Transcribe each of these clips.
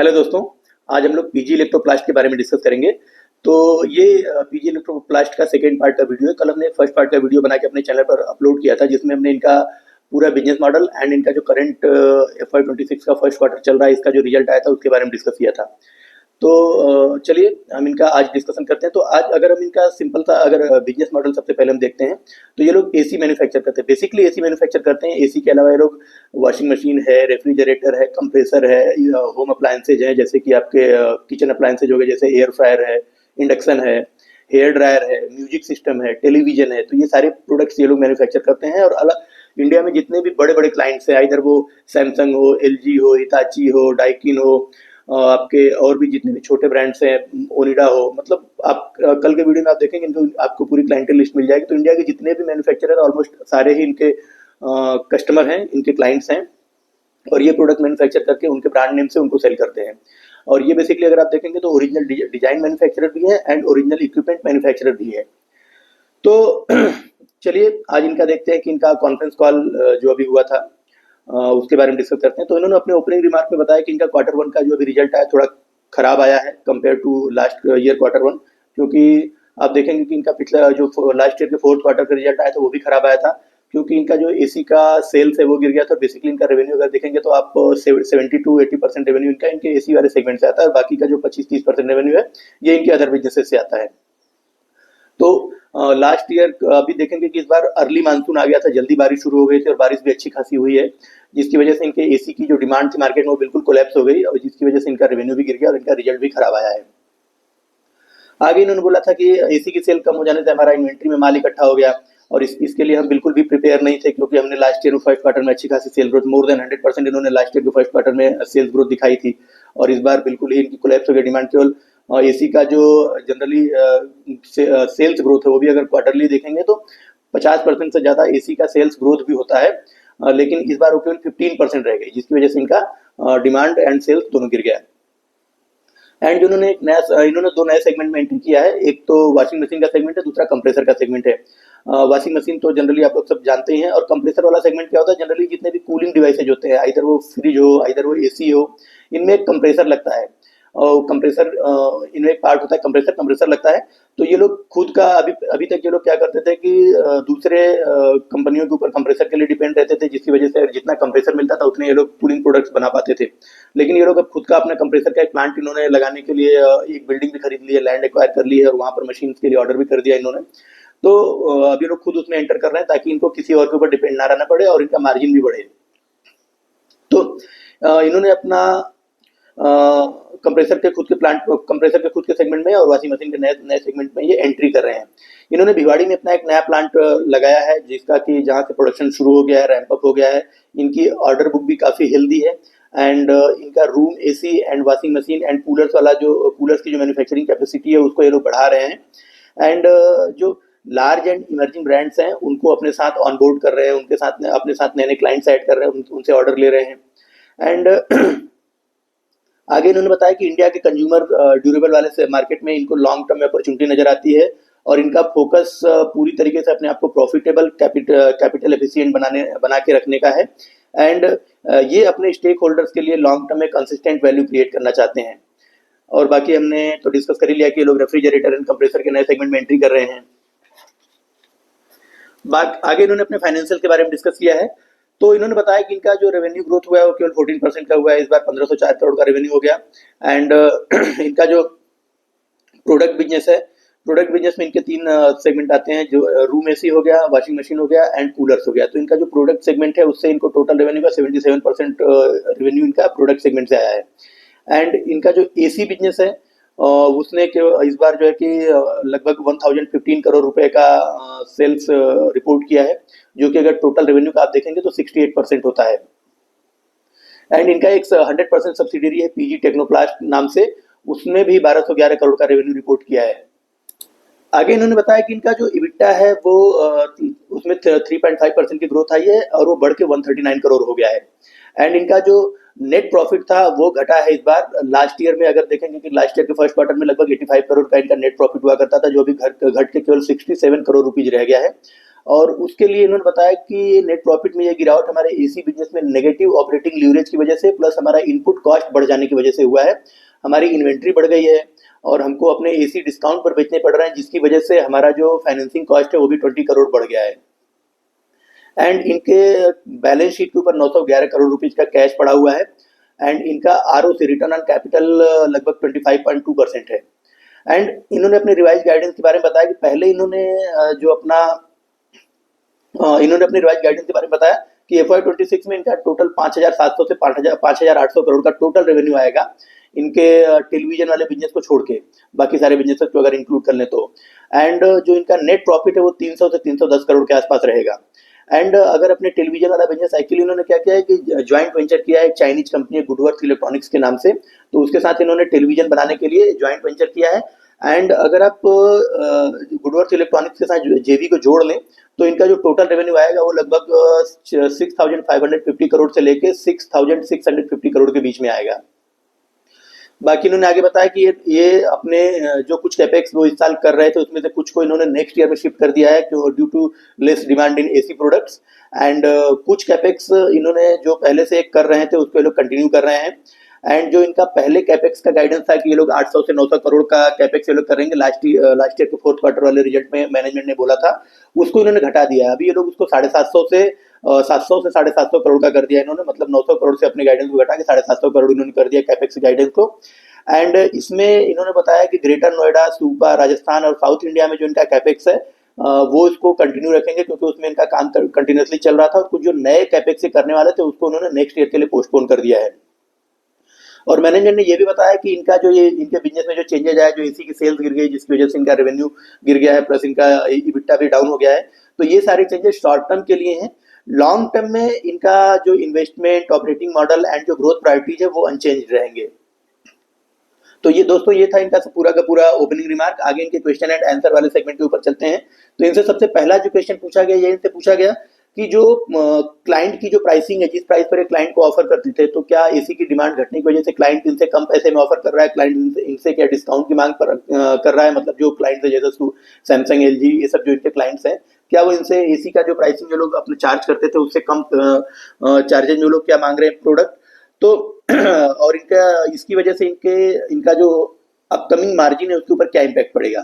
Hello दोस्तों, आज हम लोग पीजी इलेक्ट्रोप्लास्ट के बारे में डिस्कस करेंगे। तो ये पीजी इलेक्ट्रोप्लास्ट का सेकंड पार्ट का वीडियो है। कल हमने फर्स्ट पार्ट का वीडियो बना के अपने चैनल पर अपलोड किया था, जिसमें हमने इनका पूरा बिजनेस मॉडल एंड इनका जो करंट FY26 का फर्स्ट क्वार्टर चल रहा है, इसका जो रिजल्ट आया था उसके बारे में डिस्कस किया था। तो चलिए हम इनका आज डिस्कशन करते हैं। तो आज अगर हम इनका सिंपल सा अगर बिजनेस मॉडल सबसे पहले हम देखते हैं, तो ये लोग एसी मैन्युफैक्चर करते हैं। बेसिकली एसी मैन्युफैक्चर करते हैं। एसी के अलावा ये लोग वॉशिंग मशीन है, रेफ्रिजरेटर है, कंप्रेसर है, होम अप्लायंसेज हैं, जैसे कि आपके किचन अप्लायंसेज हो गए, जैसे एयर फ्रायर है, इंडक्शन है, हेयर ड्रायर है, म्यूजिक सिस्टम है, टेलीविजन है। तो ये सारे प्रोडक्ट्स ये लोग मैन्युफैक्चर करते हैं। और अलग इंडिया में जितने भी बड़े बड़े क्लाइंट्स हैं, इधर वो सैमसंग हो, LG हो, हिताची हो, डाइकिन हो, आपके और भी जितने भी छोटे ब्रांड्स हैं, ओनिडा हो, मतलब आप कल के वीडियो में आप देखेंगे तो आपको पूरी क्लाइंटल लिस्ट मिल जाएगी। तो इंडिया के जितने भी मैन्युफैक्चरर ऑलमोस्ट सारे ही इनके कस्टमर हैं, इनके क्लाइंट्स हैं, और ये प्रोडक्ट मैन्युफैक्चर करके उनके ब्रांड नेम से उनको सेल करते हैं। और ये बेसिकली अगर आप देखेंगे तो ओरिजिनल डिजाइन मैन्युफैक्चरर भी है एंड ओरिजिनल इक्विपमेंट मैन्युफैक्चरर भी है। तो चलिए आज इनका देखते हैं कि इनका कॉन्फ्रेंस कॉल जो अभी हुआ था उसके बारे में डिस्कस करते हैं। तो इन्होंने अपने ओपनिंग रिमार्क में बताया कि इनका क्वार्टर 1 का जो अभी रिजल्ट आया थोड़ा खराब आया है compare to last year quarter 1, क्योंकि आप देखेंगे कि इनका पिछला जो लास्ट ईयर के फोर्थ क्वार्टर का रिजल्ट आया था वो भी खराब आया था, क्योंकि इनका जो एसी का सेल्स है वो गिर गया था। बेसिकली इनका रेवेन्यू अगर देखेंगे तो आप 70 to 80% रेवेन्यू इनका इनके एसी वाले सेगमेंट से आता है, और बाकी का जो 25-30% रेवेन्यू है ये इनके अदर बिजनेसेस से आता है। तो लास्ट ईयर अभी देखेंगे कि इस बार अर्ली मानसून आ गया था, जल्दी बारिश शुरू हो गई थी और बारिश भी अच्छी खासी हुई है, जिसकी वजह से इनके एसी की जो डिमांड थी मार्केट में वो बिल्कुल कोलैप्स हो गई, और जिसकी वजह से इनका रेवेन्यू भी गिर गया और इनका रिजल्ट भी खराब आया है। आगे इन्होंने बोला था कि एसी की सेल कम हो जाने से हमारा इन्वेंट्री में माल इकट्ठा हो गया, और इसके लिए हम बिल्कुल भी प्रिपेयर नहीं थे, क्योंकि हमने लास्ट ईयर फर्स्ट क्वार्टर में अच्छी खासी सेल ग्रोथ मोर देन 100% इन्होंने लास्ट ईयर के फर्स्ट क्वार्टर में सेल्स ग्रोथ दिखाई थी, और इस बार बिल्कुल ही इनकी कोलैप्स हो गई डिमांड। केवल एसी का जो जनरली सेल्स ग्रोथ है वो भी अगर क्वार्टरली देखेंगे तो 50% से ज़्यादा एसी का सेल्स ग्रोथ भी होता है, लेकिन इस बार वो केवल 15% रह गई, जिसकी वजह से इनका डिमांड एंड सेल्स दोनों गिर गया। एंड जो इन्होंने दो नए सेगमेंट में एंट्री किया है, एक तो वॉशिंग मशीन का सेगमेंट है, दूसरा कंप्रेसर का सेगमेंट है। वॉशिंग मशीन तो जनरली आप लोग सब जानते ही हैं, और कंप्रेसर वाला सेगमेंट क्या होता है, जनरली जितने भी कूलिंग डिवाइसेज होते हैं, इधर वो फ्रिज हो, इधर वो एसी हो, इनमें एक कंप्रेसर लगता है, और कंप्रेसर इनमें एक पार्ट होता है, कंप्रेसर लगता है। तो ये लोग खुद का अभी अभी तक ये लोग क्या करते थे कि दूसरे कंपनियों के ऊपर कंप्रेसर के लिए डिपेंड रहते थे, जिसकी वजह से जितना कंप्रेसर मिलता था उतने ये लोग कूलिंग प्रोडक्ट्स बना पाते थे। लेकिन ये लोग अब खुद का अपना कंप्रेसर का एक प्लांट इन्होंने लगाने के लिए एक बिल्डिंग भी खरीद ली है, लैंड एक्वायर कर ली है, और वहाँ पर मशीन के लिए ऑर्डर भी कर दिया इन्होंने। तो अब ये लोग खुद उसमें एंटर कर रहे हैं, ताकि इनको किसी और के ऊपर डिपेंड ना रहना पड़े और इनका मार्जिन भी बढ़े। तो इन्होंने अपना कंप्रेसर के खुद के सेगमेंट में और वॉशिंग मशीन के नए नए सेगमेंट में ये एंट्री कर रहे हैं। इन्होंने भिवाड़ी में अपना एक नया प्लांट लगाया है, जिसका कि जहाँ से प्रोडक्शन शुरू हो गया है, रैंप अप हो गया है। इनकी ऑर्डर बुक भी काफ़ी हेल्दी है, एंड इनका room AC and washing machine and coolers की जो मैन्युफैक्चरिंग कैपेसिटी है उसको ये लोग बढ़ा रहे हैं। एंड जो लार्ज एंड इमर्जिंग ब्रांड्स हैं उनको अपने साथ ऑनबोर्ड कर रहे हैं, उनके साथ अपने साथ नए नए क्लाइंट्स ऐड कर रहे हैं, उनसे ऑर्डर ले रहे हैं। एंड आगे इन्होंने बताया कि इंडिया के कंज्यूमर ड्यूरेबल वाले से मार्केट में इनको लॉन्ग टर्म में अपॉर्चुनिटी नजर आती है, और इनका फोकस पूरी तरीके से अपने आप को प्रॉफिटेबल कैपिटल एफिशिएंट बना के रखने का है। एंड ये अपने स्टेक होल्डर्स के लिए लॉन्ग टर्म में कंसिस्टेंट वैल्यू क्रिएट करना चाहते हैं। और बाकी हमने तो डिस्कस कर ही लिया कि ये लोग रेफ्रिजरेटर एंड कंप्रेसर के नए सेगमेंट में एंट्री कर रहे हैं। आगे इन्होंने अपने फाइनेंशियल के बारे में डिस्कस किया है। तो इन्होंने बताया कि इनका जो रेवेन्यू ग्रोथ हुआ है वो केवल 14% का हुआ है, इस बार 1504 करोड़ का रेवेन्यू हो गया। एंड इनका जो प्रोडक्ट बिजनेस है, प्रोडक्ट बिजनेस में इनके 3 सेगमेंट आते हैं, जो रूम एसी हो गया, वॉशिंग मशीन हो गया एंड कूलर्स हो गया। तो इनका जो प्रोडक्ट सेगमेंट है उससे इनको टोटल रेवेन्यू का 77% रेवेन्यू इनका प्रोडक्ट सेगमेंट से आया है। एंड इनका जो एसी बिजनेस है उसने इस बार जो है कि लगभग 1015 करोड़ रुपए का सेल्स रिपोर्ट किया है, जो कि अगर टोटल रेवेन्यू का आप देखेंगे तो 68% होता है। एंड इनका एक 100% सब्सिडियरी है पीजी टेक्नोप्लास्ट नाम से, उसने भी 1211 करोड़ का रेवेन्यू रिपोर्ट किया है। आगे इन्होंने बताया कि इनका जो इबिट्टा है वो उसमें 3.5% की ग्रोथ आई है, और वो बढ़ के 139 करोड़ हो गया है। एंड इनका जो नेट प्रॉफिट था वो घटा है इस बार। लास्ट ईयर में अगर देखेंगे कि लास्ट ईयर के फर्स्ट क्वार्टर में लगभग 85 करोड़ का इनका नेट प्रॉफिट हुआ करता था, जो अभी घट के केवल 67 करोड़ रुपीज रह गया है। और उसके लिए इन्होंने बताया कि नेट प्रॉफिट में ये गिरावट हमारे एसी बिजनेस में नेगेटिव ऑपरेटिंग लीवरेज की वजह से प्लस हमारा इनपुट कॉस्ट बढ़ जाने की वजह से हुआ है। हमारी इन्वेंट्री बढ़ गई है और हमको अपने एसी डिस्काउंट पर बेचने पड़ रहे हैं, जिसकी वजह से हमारा जो फाइनेंसिंग कॉस्ट है वो भी 20 करोड़ बढ़ गया है। एंड इनके बैलेंस शीट के ऊपर 911 करोड़ रुपीज का कैश पड़ा हुआ है। एंड इनका ROC रिटर्न ऑन कैपिटल लगभग 25.2% है। एंड इन्होंने अपने रिवाइज गाइडेंस के बारे में बताया कि पहले इन्होंने अपने रिवाइज गाइडेंस के बारे में बताया कि FY26 में इनका टोटल 5,700 से 5,800 करोड़ का टोटल रेवेन्यू आएगा इनके टेलीविजन वाले बिजनेस को छोड़ के, बाकी सारे बिजनेस को अगर इंक्लूड कर लें तो। एंड जो इनका नेट प्रॉफिट है वो 300 से 310 करोड़ के आसपास रहेगा। एंड अगर अपने टेलीविजन वाला बिजनेस एक्चुअली इन्होंने क्या किया है कि ज्वाइंट वेंचर किया है चाइनीज कंपनी है गुडवर्थ इलेक्ट्रॉनिक्स के नाम से, तो उसके साथ इन्होंने टेलीविजन बनाने के लिए ज्वाइंट वेंचर किया है। एंड अगर आप गुडवर्थ इलेक्ट्रॉनिक्स के साथ जेवी को जोड़ लें तो इनका जो टोटल रेवेन्यू आएगा वो लगभग 6,550 करोड़ से लेके 6,650 करोड़ के बीच में आएगा। बाकी इन्होंने आगे बताया कि ये अपने जो कुछ कैपेक्स वो इस साल कर रहे थे उसमें से कुछ को इन्होंने नेक्स्ट ईयर में शिफ्ट कर दिया है due to less demand in AC products. And कुछ कैपेक्स इन्होंने जो पहले से कर रहे थे उसको ये लोग कंटिन्यू कर रहे हैं। एंड जो इनका पहले कैपेक्स का गाइडेंस था कि ये लोग 800 से 900 करोड़ का कैपेक्स ये लोग करेंगे, लास्ट ईयर के फोर्थ क्वार्टर वाले रिजल्ट में मैनेजमेंट ने बोला था, उसको इन्होंने घटा दिया है। अभी ये लोग उसको 750 से 750 करोड़ का कर दिया इन्होंने, मतलब 900 करोड़ से अपने गाइडेंस को घटा के 750 करोड़ इन्होंने कर दिया कैपेक्स गाइडेंस को। एंड इसमें इन्होंने बताया कि ग्रेटर नोएडा, सूपा, राजस्थान और साउथ इंडिया में जो इनका कैपेक्स है वो इसको कंटिन्यू रखेंगे क्योंकि उसमें इनका काम कंटिन्यूसली चल रहा था। और कुछ जो नए कैपेक्स करने वाले थे उसको उन्होंने नेक्स्ट ईयर के लिए पोस्टपोन कर दिया है। और मैनेजमेंट ने ये भी बताया कि इनका जो ये इनके बिजनेस में जो चेंजेज आया, जो एसी की सेल्स गिर गई जिसकी वजह से इनका रेवेन्यू गिर गया है प्लस इनका EBITDA भी डाउन हो गया है, तो ये सारे चेंजेस शॉर्ट टर्म के लिए हैं। लॉन्ग टर्म में इनका जो इन्वेस्टमेंट, ऑपरेटिंग मॉडल एंड जो ग्रोथ प्रायोरिटीज है वो अनचेंज रहेंगे। तो ये दोस्तों ये था इनका पूरा का पूरा ओपनिंग रिमार्क। आगे इनके क्वेश्चन एंड आंसर वाले सेगमेंट के ऊपर चलते हैं। तो इनसे सबसे पहला जो क्वेश्चन पूछा गया, ये इनसे पूछा गया कि जो क्लाइंट की जो प्राइसिंग है, जिस प्राइस पर क्लाइंट को ऑफर करते थे, तो क्या एसी की डिमांड घटने की वजह से क्लाइंट इनसे कम पैसे में ऑफर कर रहा है, क्लाइंट इनसे क्या डिस्काउंट की मांग कर रहा है, मतलब जो क्लाइंट है जैसे सैमसंग, LG, ये सब जो इनके क्लाइंट्स हैं, क्या वो इनसे एसी का जो प्राइसिंग जो लोग अपने चार्ज करते थे उससे कम चार्जेज जो लोग क्या मांग रहे हैं प्रोडक्ट। तो और इनका इसकी वजह से इनका जो अपकमिंग मार्जिन है उसके ऊपर क्या इम्पैक्ट पड़ेगा।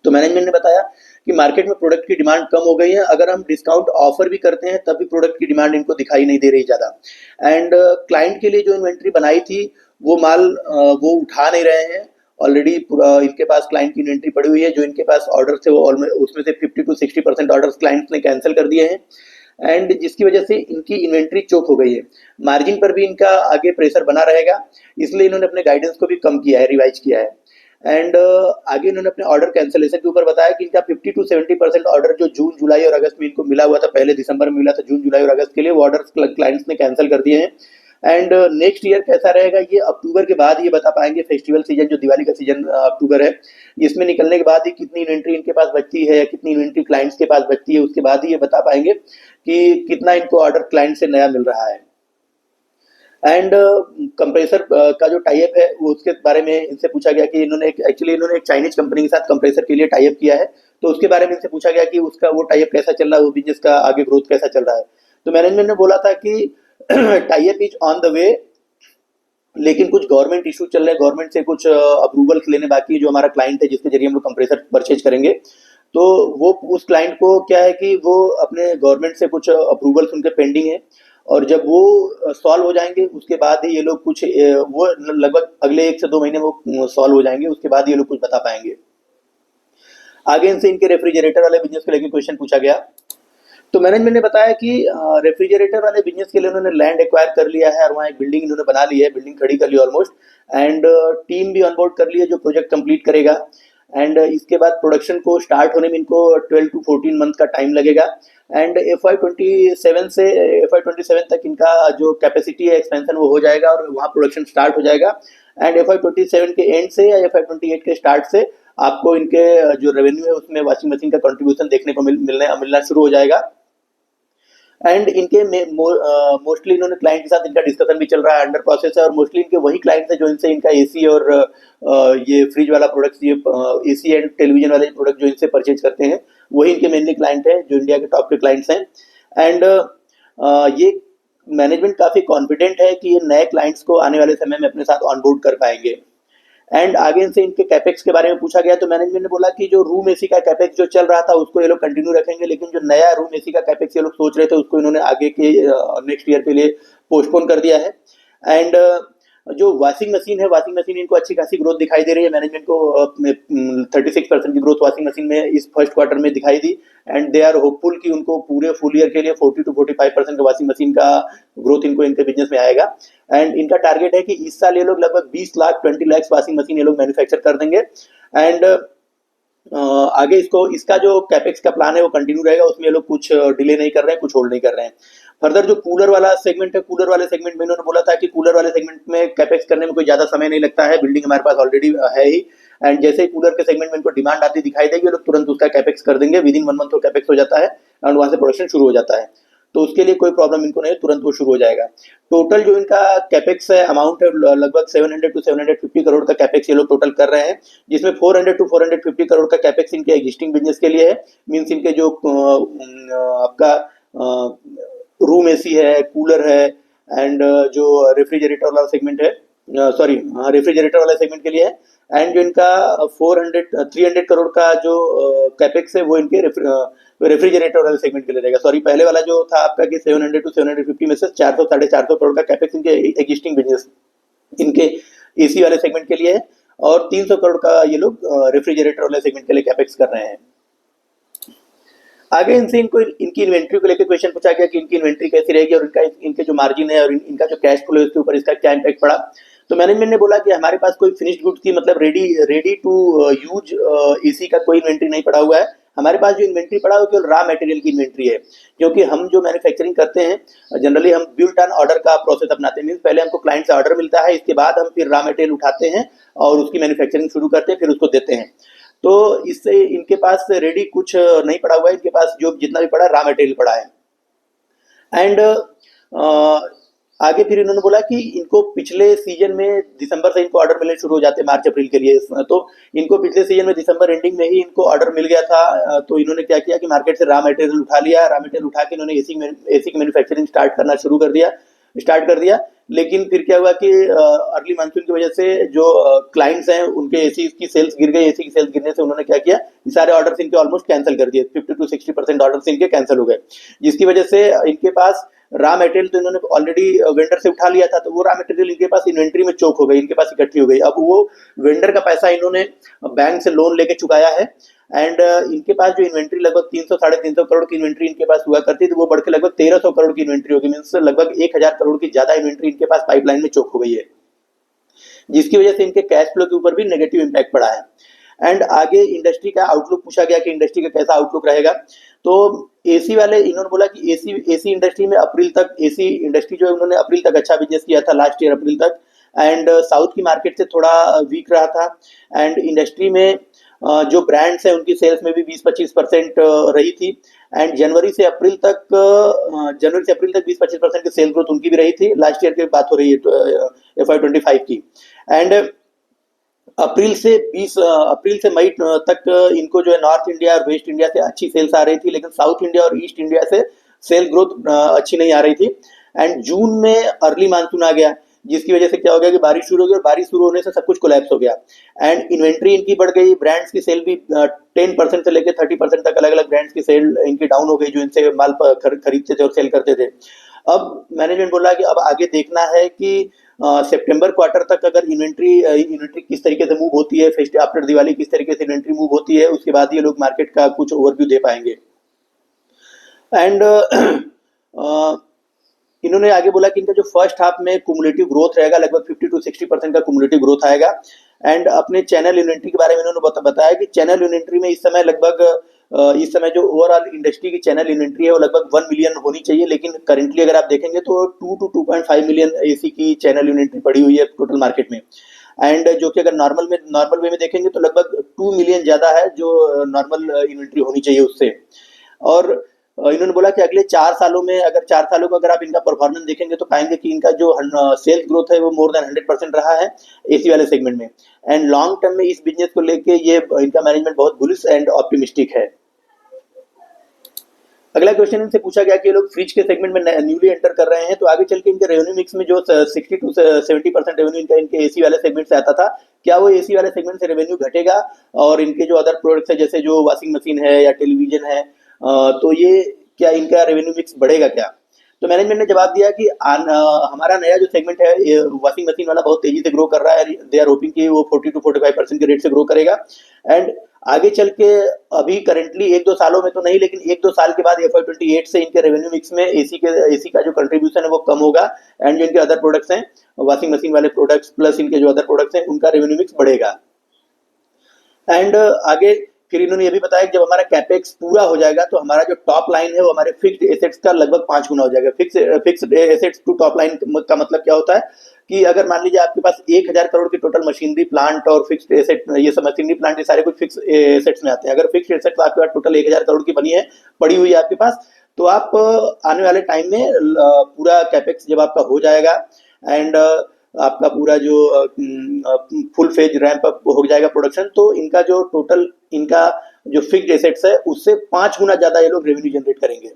तो मैनेजमेंट ने बताया कि मार्केट में प्रोडक्ट की डिमांड कम हो गई है, अगर हम डिस्काउंट ऑफर भी करते हैं तब भी प्रोडक्ट की डिमांड इनको दिखाई नहीं दे रही ज़्यादा। एंड क्लाइंट के लिए जो इन्वेंट्री बनाई थी वो माल वो उठा नहीं रहे हैं। ऑलरेडी पूरा इनके पास क्लाइंट की इन्वेंट्री पड़ी हुई है, जो इनके पास ऑर्डर थे वो उसमें से 50 to 60% ऑर्डर्स क्लाइंट्स ने कैंसिल कर दिए हैं। एंड जिसकी वजह से इनकी इन्वेंट्री चोक हो गई है। मार्जिन पर भी इनका आगे प्रेशर बना रहेगा, इसलिए इन्होंने अपने गाइडेंस को भी कम किया है, रिवाइज किया है। एंड आगे इन्होंने अपने ऑर्डर कैंसिलेशन के ऊपर बताया कि इनका 50 to 70% ऑर्डर जो जून, जुलाई और अगस्त में इनको मिला हुआ था, पहले दिसंबर में मिला था, जून, जुलाई और अगस्त के लिए वो ऑर्डर क्लाइंट्स ने कैंसिल कर दिए हैं। एंड नेक्स्ट ईयर कैसा रहेगा ये अक्टूबर के बाद ये बता पाएंगे। फेस्टिवल सीजन जो दिवाली का सीजन अक्टूबर है, इसमें निकलने के बाद ही कितनी इन्वेंट्री इनके पास बचती है, कितनी इन्वेंट्री क्लाइंट्स के पास बचती है, उसके बाद ही ये बता पाएंगे कि कितना इनको ऑर्डर क्लाइंट से नया मिल रहा है। एंड कंप्रेसर का जो टाई अप है वो उसके बारे में इनसे पूछा गया कि इन्होंने एक चाइनीज कंपनी के साथ कंप्रेसर के लिए टाई अप किया है, तो उसके बारे में इनसे पूछा गया कि उसका वो टाई अप कैसा चल रहा है, वो बिजनेस का आगे ग्रोथ कैसा चल रहा है। तो मैनेजमेंट ने बोला था कि tie up is on the way, लेकिन कुछ गवर्नमेंट इशू चल रहे हैं, गवर्नमेंट से कुछ अप्रूवल्स लेने बाकी है। जो हमारा क्लाइंट है जिसके जरिए हम लोग कंप्रेसर परचेज करेंगे, तो वो उस क्लाइंट को क्या है कि वो अपने गवर्नमेंट से कुछ अप्रूवल्स उनके पेंडिंग है, और जब वो सॉल्व हो जाएंगे उसके बाद ही ये लोग कुछ वो लगभग अगले 1 से 2 महीने वो सॉल्व हो जाएंगे, उसके बाद ये लोग कुछ बता पाएंगे। आगे इनसे इनके रेफ्रिजरेटर वाले बिजनेस को लेकर क्वेश्चन पूछा गया। तो मैनेजमेंट ने बताया कि रेफ्रिजरेटर वाले बिजनेस के लिए उन्होंने लैंड एक्वायर कर लिया है और वहाँ एक बिल्डिंग इन्होंने बना ली है, बिल्डिंग खड़ी कर ली ऑलमोस्ट। एंड टीम भी ऑनबोर्ड कर ली है जो प्रोजेक्ट कंप्लीट करेगा। एंड इसके बाद प्रोडक्शन को स्टार्ट होने में इनको 12 to 14 मंथ का टाइम लगेगा। एंड FY27 तक इनका जो कैपेसिटी है एक्सपेंशन वो हो जाएगा और वहाँ प्रोडक्शन स्टार्ट हो जाएगा। एंड FY27 के एंड से या FY28 के स्टार्ट से आपको इनके जो रेवेन्यू है उसमें वॉशिंग मशीन का कंट्रीब्यूशन देखने को मिलना शुरू हो जाएगा। एंड इनके मोस्टली इन्होंने क्लाइंट के साथ इनका डिस्कशन भी चल रहा है, अंडर प्रोसेस है, और मोस्टली इनके वही क्लाइंट्स हैं जो इनसे इनका एसी और ये फ्रिज वाला प्रोडक्ट्स, ये एसी एंड टेलीविजन वाले प्रोडक्ट जो इनसे परचेज करते हैं वही इनके मेनली क्लाइंट हैं, जो इंडिया के टॉप के क्लाइंट्स हैं। एंड ये मैनेजमेंट काफ़ी कॉन्फिडेंट है कि ये नए क्लाइंट्स को आने वाले समय में अपने साथ ऑनबोर्ड कर पाएंगे। एंड आगे इनसे इनके कैपेक्स के बारे में पूछा गया तो मैनेजमेंट ने बोला कि जो रूम एसी का कैपेक्स जो चल रहा था उसको ये लोग कंटिन्यू रखेंगे, लेकिन जो नया रूम एसी का कैपेक्स ये लोग सोच रहे थे उसको इन्होंने आगे के नेक्स्ट ईयर के लिए पोस्टपोन कर दिया है। एंड जो वॉशिंग मशीन है, वॉशिंग मशीन इनको अच्छी खासी ग्रोथ दिखाई दे रही है, मैनेजमेंट को 36% की ग्रोथ वॉशिंग मशीन में इस फर्स्ट क्वार्टर में दिखाई दी। एंड दे आर होपफुल कि उनको पूरे फुल ईयर के लिए 40 to 45% का वॉशिंग मशीन का ग्रोथ इनको इनके बिजनेस में आएगा। एंड इनका टारगेट है कि इस साल ये लोग लगभग 20 लाख 20 लाख वॉशिंग मशीन ये लोग मैन्युफैक्चर कर देंगे। एंड आगे इसका जो कैपेक्स का प्लान है वो कंटिन्यू रहेगा, उसमें ये लोग कुछ डिले नहीं कर रहे हैं, कुछ होल्ड नहीं कर रहे हैं। फर्दर जो कूलर वाला सेगमेंट है, कूलर वाले सेगमेंट में इन्होंने बोला था कि कूलर वाले सेगमेंट में कैपेक्स करने में कोई ज्यादा समय नहीं लगता है, बिल्डिंग हमारे पास ऑलरेडी है ही। एंड जैसे ही कूलर के सेगमेंट में इनको डिमांड आती दिखाई देगी, ये लोग तुरंत उसका कैपेक्स कर देंगे, विद इन 1 मंथ वो कैपेक्स हो जाता है एंड वहां से प्रोडक्शन शुरू हो जाता है, तो उसके लिए कोई प्रॉब्लम इनको नहीं, तुरंत वो शुरू हो जाएगा। टोटल जो इनका कैपेक्स है अमाउंट है लगभग 700 to 750 करोड़ का कैपेक्स ये लोग टोटल कर रहे हैं, जिसमें 400 to 450 करोड़ का कैपेक्स इनके एग्जिस्टिंग बिजनेस के लिए है। मीन्स इनके जो आपका रूम एसी है, कूलर है, एंड जो रेफ्रिजरेटर वाला सेगमेंट है, सॉरी रेफ्रिजरेटर वाला सेगमेंट के लिए है। एंड जो इनका 300 करोड़ का जो कैपेक्स है वो इनके रेफ्रिजरेटर वाले सेगमेंट के लिए रहेगा। सॉरी, पहले वाला जो था आपका कि 700 to 750 में से 400 450 करोड़ का कैपेक्स इनके एग्जिस्टिंग बिजनेस इनके एसी वाले सेगमेंट के लिए है, और 300 करोड़ का ये लोग रेफ्रिजरेटर वाले सेगमेंट के लिए कैपेक्स कर रहे हैं। आगे इनसे इनकी इन्वेंट्री को लेकर क्वेश्चन पूछा गया कि इनकी इन्वेंट्री कैसी रहेगी और इनके जो मार्जिन है और इनका जो कैश फ्लो है उसके ऊपर इसका क्या इम्पैक्ट पड़ा। तो मैनेजमेंट ने बोला कि हमारे पास कोई फिनिश्ड गुड्स की मतलब रेडी टू यूज एसी का कोई इन्वेंट्री नहीं पड़ा हुआ है। हमारे पास जो इन्वेंट्री पड़ा है वो केवल रॉ मटेरियल की इन्वेंट्री है, क्योंकि हम जो मैन्युफैक्चरिंग करते हैं जनरली हम बिल्ट ऑन ऑर्डर का प्रोसेस अपनाते हैं। मीन्स पहले हमको क्लाइंट से ऑर्डर मिलता है, इसके बाद हम फिर रॉ मटेरियल उठाते हैं और उसकी मैन्युफैक्चरिंग शुरू करते हैं, फिर उसको देते हैं। तो इससे इनके पास रेडी कुछ नहीं पड़ा हुआ है, इनके पास जो जितना भी पड़ा है रॉ मटेरियल पड़ा है। एंड आगे फिर इन्होंने बोला कि इनको पिछले सीजन में दिसंबर से इनको ऑर्डर मिलने शुरू हो जाते हैं मार्च अप्रैल के लिए, तो इनको पिछले सीजन में दिसंबर एंडिंग में ही इनको ऑर्डर मिल गया था। तो इन्होंने क्या किया कि मार्केट से रॉ मटेरियल उठा लिया, रॉ मटेरियल उठा के इन्होंने एसी की मैन्युफैक्चरिंग स्टार्ट कर दिया। लेकिन फिर क्या हुआ कि अर्ली मानसून की वजह से जो क्लाइंट्स हैं उनके एसी की सेल्स गिर गई। एसी की सेल्स गिरने से उन्होंने क्या किया, सारे ऑर्डर्स इनके ऑलमोस्ट कैंसिल कर दिए, 50 to 60% ऑर्डर्स इनके कैंसिल हो गए, जिसकी वजह से इनके पास रॉ मटेरियल तो इन्होंने ऑलरेडी वेंडर से उठा लिया था, तो वो रॉ मटेरियल इनके पास इन्वेंट्री में चोक हो गई, इनके पास इकट्ठी हो गई। अब वो वेंडर का पैसा इन्होंने बैंक से लोन लेके चुकाया है। एंड इनके पास जो इन्वेंट्री लगभग 300 350 करोड़ की इन्वेंट्री इनके पास हुआ करती थी, वो बढ़ के लगभग 1300 करोड़ की इन्वेंट्री होगी। मीन्स लगभग 1000 करोड़ की ज्यादा इन्वेंट्री इनके पास पाइपलाइन में चोक हो गई है, जिसकी वजह से इनके कैश फ्लो के ऊपर भी नेगेटिव इंपैक्ट पड़ा है। एंड आगे इंडस्ट्री का आउटलुक पूछा गया कि इंडस्ट्री का कैसा आउटलुक रहेगा। तो एसी वाले इन्होंने बोला कि एसी इंडस्ट्री में अप्रैल तक, एसी इंडस्ट्री जो है उन्होंने अप्रैल तक अच्छा बिजनेस किया था लास्ट ईयर अप्रैल तक। एंड साउथ की मार्केट से थोड़ा वीक रहा था। एंड इंडस्ट्री में जो ब्रांड्स हैं उनकी सेल्स में भी 20-25% रही थी। एंड जनवरी से अप्रैल तक 20-25% की सेल ग्रोथ उनकी भी रही थी। लास्ट ईयर की बात हो रही है FY25 की। एंड अप्रैल से मई तक इनको जो है नॉर्थ इंडिया और वेस्ट इंडिया से अच्छी सेल्स आ रही थी, लेकिन साउथ इंडिया और ईस्ट इंडिया से सेल ग्रोथ अच्छी नहीं आ रही थी। एंड जून में अर्ली मानसून आ गया, जिसकी वजह से क्या हो गया कि बारिश शुरू हो गई, और बारिश शुरू होने से सब कुछ कोलैप्स हो गया। एंड इन्वेंट्री इनकी बढ़ गई, ब्रांड्स की सेल भी 10% से लेकर 30% तक अलग अलग ब्रांड्स की सेल इनकी डाउन हो गई, जो इनसे माल खरीदते थे और सेल करते थे। अब मैनेजमेंट बोला कि अब आगे देखना है कि सितंबर क्वार्टर तक अगर इन्वेंट्री किस तरीके से मूव होती है, फेस्ट आफ्टर दिवाली किस तरीके से इन्वेंट्री मूव होती है, उसके बाद ये लोग मार्केट का कुछ ओवरव्यू दे पाएंगे। एंड इन्होंने आगे बोला कि इनका जो फर्स्ट हाफ में कुमुलेटिव ग्रोथ रहेगा लगभग 50 to 60% का कुमुलेटिव ग्रोथ आएगा। एंड अपने चैनल इन्वेंट्री के बारे में इन्होंने बताया कि चैनल इन्वेंट्री में इस समय जो ओवरऑल इंडस्ट्री की चैनल इन्वेंट्री है वो लगभग 1 मिलियन होनी चाहिए, लेकिन करेंटली अगर आप देखेंगे तो 2 to 2.5 मिलियन एसी की चैनल इन्वेंट्री पड़ी हुई है टोटल मार्केट में। एंड जो कि अगर नॉर्मल वे में देखेंगे तो लगभग 2 मिलियन ज्यादा है जो नॉर्मल इन्वेंट्री होनी चाहिए उससे। और इन्होंने बोला कि अगले 4 सालों में, अगर 4 सालों का अगर आप इनका परफॉर्मेंस देखेंगे तो पाएंगे कि इनका जो सेल्स ग्रोथ है वो मोर देन 100% रहा है एसी वाले सेगमेंट में। एंड लॉन्ग टर्म में इस बिजनेस को लेके ये इनका मैनेजमेंट बहुत बुलिश एंड ऑप्टिमिस्टिक है। अगला क्वेश्चन इनसे पूछा गया कि ये लोग फ्रिज के सेगमेंट में न्यूली एंटर कर रहे हैं, तो आगे चल के इनके रेवेन्यू मिक्स में जो 60 टू 70% रेवेन्यू इनका इनके एसी वाले सेगमेंट से आता था, क्या वो एसी वाले सेगमेंट से रेवेन्यू घटेगा और इनके जो अदर प्रोडक्ट्स है जैसे जो वॉशिंग मशीन है या टेलीविजन है, तो ये क्या इनका रेवेन्यू मिक्स बढ़ेगा क्या? तो मैनेजमेंट ने जवाब दिया कि हमारा नया जो सेगमेंट है ये वॉशिंग मशीन वाला बहुत तेजी से ग्रो कर रहा है। दे आर होपिंग कि वो 40 टू 45% के रेट से ग्रो करेगा। एंड आगे चल के अभी करंटली 1-2 सालों में तो नहीं, लेकिन 1-2 साल के बाद FY28 से इनके रेवेन्यू मिक्स में एसी का जो कंट्रीब्यूशन है वो कम होगा। एंड जो इनके अदर प्रोडक्ट्स हैं, वॉशिंग मशीन वाले प्रोडक्ट्स प्लस इनके जो अदर प्रोडक्ट्स हैं, उनका रेवेन्यू मिक्स बढ़ेगा। एंड आगे फिर इन्होंने ये भी बताया कि जब हमारा कैपेक्स पूरा हो जाएगा तो हमारा जो टॉप लाइन है वो हमारे फिक्स्ड एसेट्स का लगभग 5 गुना हो जाएगा। Fixed assets to top line का मतलब क्या होता है कि अगर मान लीजिए आपके पास 1000 करोड़ की टोटल मशीनरी प्लांट और फिक्स्ड एसेट, ये सब मशीनरी प्लांट ये सारे कुछ फिक्स एसेट्स में आते हैं। अगर फिक्स्ड एसेट्स आपके पास टोटल 1000 करोड़ की बनी है, पड़ी हुई है आपके पास, तो आप आने वाले टाइम में पूरा कैपेक्स जब आपका हो जाएगा एंड आपका पूरा जो फुल फेज रैंप अप हो जाएगा प्रोडक्शन, तो इनका जो टोटल इनका जो फिक्स्ड एसेट्स है उससे 5 गुना ज्यादा ये लोग रेवेन्यू जनरेट करेंगे।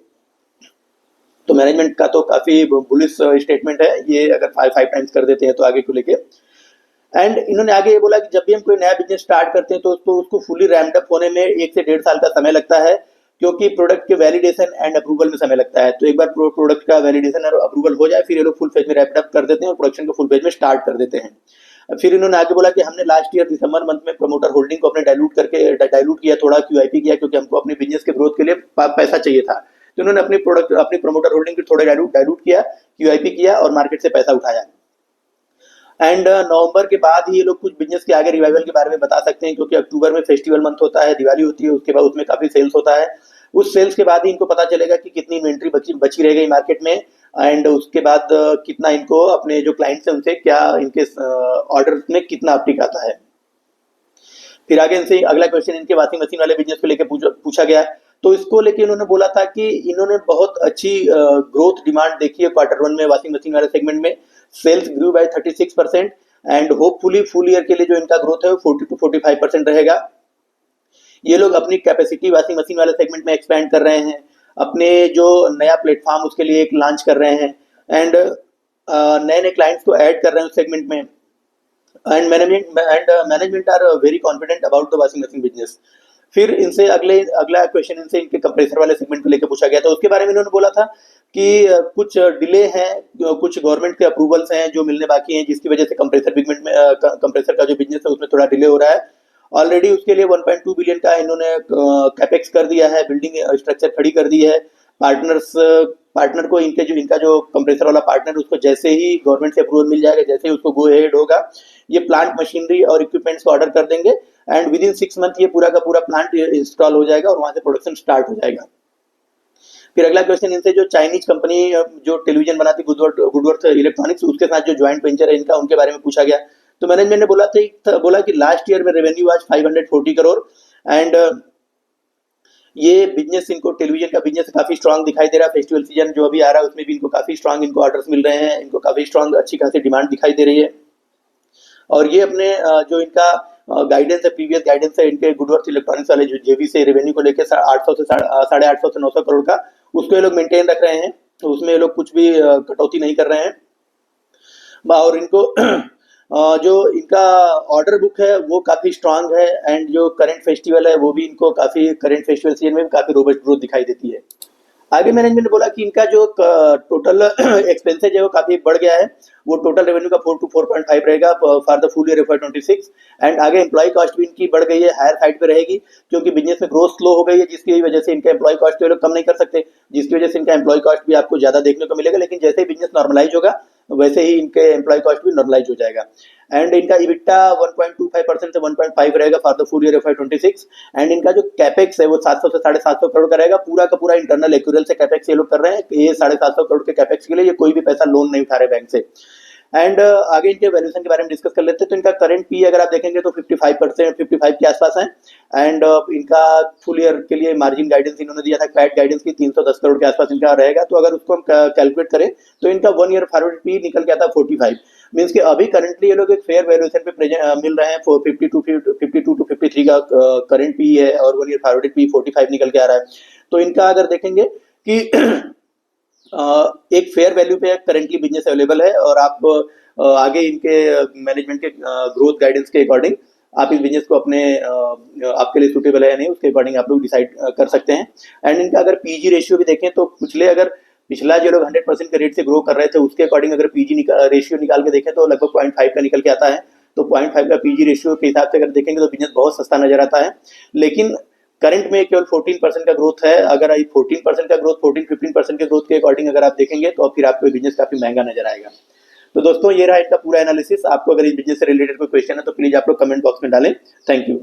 तो मैनेजमेंट का तो काफी बुलिश स्टेटमेंट है ये, अगर 5 टाइम्स कर देते हैं तो आगे को लेके। एंड इन्होंने आगे ये बोला कि जब भी हम कोई नया बिजनेस स्टार्ट करते हैं तो उसको फुली रैम्ड अप होने में 1 से 1.5 साल का समय लगता है, क्योंकि प्रोडक्ट के वैलिडेशन एंड अप्रूवल में समय लगता है। तो एक बार प्रोडक्ट का वैलिडेशन और अप्रूवल हो जाए फिर ये लोग फुल फेज में रैम्ड अप कर देते हैं और प्रोडक्शन को फुल फेज में स्टार्ट कर देते हैं। फिर इन्होंने आगे बोला कि हमने लास्ट ईयर दिसंबर मंथ में प्रमोटर होल्डिंग को अपने डाइल्यूट किया, थोड़ा QIP किया, क्योंकि हमको अपने बिजनेस के ग्रोथ के लिए पैसा चाहिए था। तो इन्होंने अपनी प्रमोटर होल्डिंग को थोड़ा डाइल्यूट किया, QIP किया और मार्केट से पैसा उठाया। एंड नवंबर के बाद ही ये लोग कुछ बिजनेस के आगे रिवाइवल के बारे में बता सकते हैं, क्योंकि अक्टूबर में फेस्टिवल मंथ होता है, दिवाली होती है, उसके बाद उसमें काफी सेल्स होता है। उस सेल्स के बाद ही इनको पता चलेगा कि कितनी इन्वेंट्री बची रह गई मार्केट में, एंड उसके बाद कितना इनको अपने जो क्लाइंट्स हैं उनसे क्या इनके ऑर्डर में कितना अपटिक आता है। फिर आगे इनसे अगला क्वेश्चन इनके वॉशिंग मशीन वाले बिजनेस को लेकर पूछा गया, तो इसको लेके इन्होंने बोला था कि इन्होंने बहुत अच्छी ग्रोथ डिमांड देखी है Q1 में वॉशिंग मशीन वाले सेगमेंट में। Sales grew by 36% and hopefully full year के लिए जो इनका ग्रोथ है वो 40 टू 45% रहेगा। ये लोग अपनी कैपेसिटी वॉशिंग मशीन वाले सेगमेंट में एक्सपेंड कर रहे हैं, अपने जो नया प्लेटफॉर्म उसके लिए एक लॉन्च कर रहे हैं, एंड नए नए क्लाइंट्स को ऐड कर रहे हैं उस सेगमेंट में। And management are very confident about the washing machine business. फिर इनसे अगला क्वेश्चन इनसे इनके कंप्रेसर वाले सेगमेंट को लेकर पूछा गया था, उसके बारे में इन्होंने बोला था कि कुछ डिले हैं, कुछ गवर्नमेंट के अप्रूवल्स हैं जो मिलने बाकी हैं, जिसकी वजह से कंप्रेसर का जो बिजनेस है उसमें थोड़ा डिले हो रहा है। ऑलरेडी उसके लिए 1.2 बिलियन का इन्होंने कैपेक्स कर दिया है, बिल्डिंग स्ट्रक्चर खड़ी कर दी है। पार्टनर को इनका जो कंप्रेसर वाला पार्टनर, उसको जैसे ही गवर्नमेंट से अप्रूवल मिल जाएगा, जैसे ही उसको गो अहेड होगा, ये प्लांट मशीनरी और इक्विपमेंट्स को ऑर्डर कर देंगे एंड विद इन 6 मंथ ये पूरा का पूरा प्लांट इंस्टॉल हो जाएगा और वहां से प्रोडक्शन स्टार्ट हो जाएगा। फिर अगला क्वेश्चन इनसे जो चाइनीज कंपनी जो टेलीविजन बनाती गुडवर्थ इलेक्ट्रॉनिक्स, उसके साथ जो ज्वाइंट वेंचर है इनका, उनके बारे में पूछा गया। तो मैनेजमेंट ने बोला कि लास्ट ईयर में रेवेन्यू आज 540 करोड़ एंड ये बिजनेस इनको टेलीविजन का बिजनेस काफी स्ट्रांग दिखाई दे रहा है। फेस्टिवल सीजन जो अभी आ रहा है उसमें भी इनको काफी स्ट्रांग इनको ऑर्डर्स मिल रहे हैं, इनको काफी स्ट्रांग अच्छी खासी डिमांड दिखाई दे रही है। और ये अपने जो इनका गाइडेंस है, प्रीवियस गाइडेंस है इनके गुडवर्थ इलेक्ट्रॉनिक्स वाले जो जेवी से रेवेन्यू को लेकर 800 से 850 से 900 करोड़ का, उसको ये लोग मेंटेन रख रहे हैं, तो उसमें ये लोग कुछ भी कटौती नहीं कर रहे हैं। और इनको जो इनका ऑर्डर बुक है वो काफी स्ट्रांग है एंड जो करंट फेस्टिवल है वो भी इनको काफी, करंट फेस्टिवल सीजन में भी काफी रोबस्ट ग्रोथ दिखाई देती है। आगे मैनेजमेंट ने बोला कि इनका जो टोटल एक्सपेंसेज है वो काफी बढ़ गया है, वो टोटल रेवेन्यू का 4 to 4.5 रहेगा for the full year FY26। And आगे एम्प्लॉय कॉस्ट भी इनकी बढ़ गई है, हायर साइड पे रहेगी, क्योंकि बिजनेस में ग्रोथ स्लो हो गई है, जिसकी वजह से इनका एम्प्लॉय कॉस्ट लोग कम नहीं कर सकते, जिसकी वजह से इनका एम्प्लॉय कॉस्ट भी आपको ज्यादा देखने को मिलेगा। लेकिन जैसे ही बिजनेस नॉर्मलाइज होगा वैसे ही इनके एम्प्लॉय कॉस्ट भी नॉर्मलाइज हो जाएगा। एंड इनका EBITDA 1.25% से 1.5 रहेगा for the full year FY26। And इनका जो कैपेक्स है वो 700 से 750 करोड़ का रहेगा, पूरा का पूरा इंटरनल एक्यूरल से कैपेक्स ये लोग कर रहे हैं। ये 750 करोड़ के कैपेक्स के लिए ये कोई भी पैसा लोन नहीं उठा रहे बैंक से। एंड आगे इनके वैल्यूएशन के बारे में डिस्कस कर लेते हैं। तो इनका करंट पी अगर आप देखेंगे तो 55 के आसपास है। एंड इनका फुल ईयर के लिए मार्जिन गाइडेंस इन्होंने दिया था, पैट गाइडेंस की 310 करोड़ के आसपास इनका रहेगा। तो अगर उसको हम कैलकुलेट करें तो इनका 1 ईयर फॉरवर्ड पी निकल के आता है 45। मीन्स कि अभी करंटली ये लोग एक फेयर वैल्यूएशन पे मिल रहे हैं 52 टू 53 का करंट पी है, और 1 ईयर फॉरवर्ड पी 45 निकल के आ रहा है। तो इनका अगर देखेंगे कि एक फेयर वैल्यू पे करेंटली बिजनेस अवेलेबल है, और आप आगे इनके मैनेजमेंट के ग्रोथ गाइडेंस के अकॉर्डिंग आप इस बिजनेस को अपने आपके लिए सूटेबल है या नहीं, उसके अकॉर्डिंग आप लोग डिसाइड कर सकते हैं। एंड इनका अगर पीजी रेशियो भी देखें तो पिछला जो लोग 100% के रेट से ग्रो कर रहे थे उसके अकॉर्डिंग अगर पीजी रेशियो निकाल के देखें तो लगभग 0.5 का निकल के आता है। तो 0.5 का पीजी रेशियो के हिसाब से अगर देखेंगे तो बिजनेस बहुत सस्ता नजर आता है। लेकिन करंट में केवल 14% का ग्रोथ है। अगर 14% का ग्रोथ 14-15% के ग्रोथ के अकॉर्डिंग अगर आप देखेंगे तो फिर आपको बिजनेस काफी महंगा नजर आएगा। तो दोस्तों ये रहा इसका पूरा एनालिसिस। आपको अगर इस बिजनेस से रिलेटेड कोई क्वेश्चन है तो प्लीज आप लोग कमेंट बॉक्स में डालें। Thank you.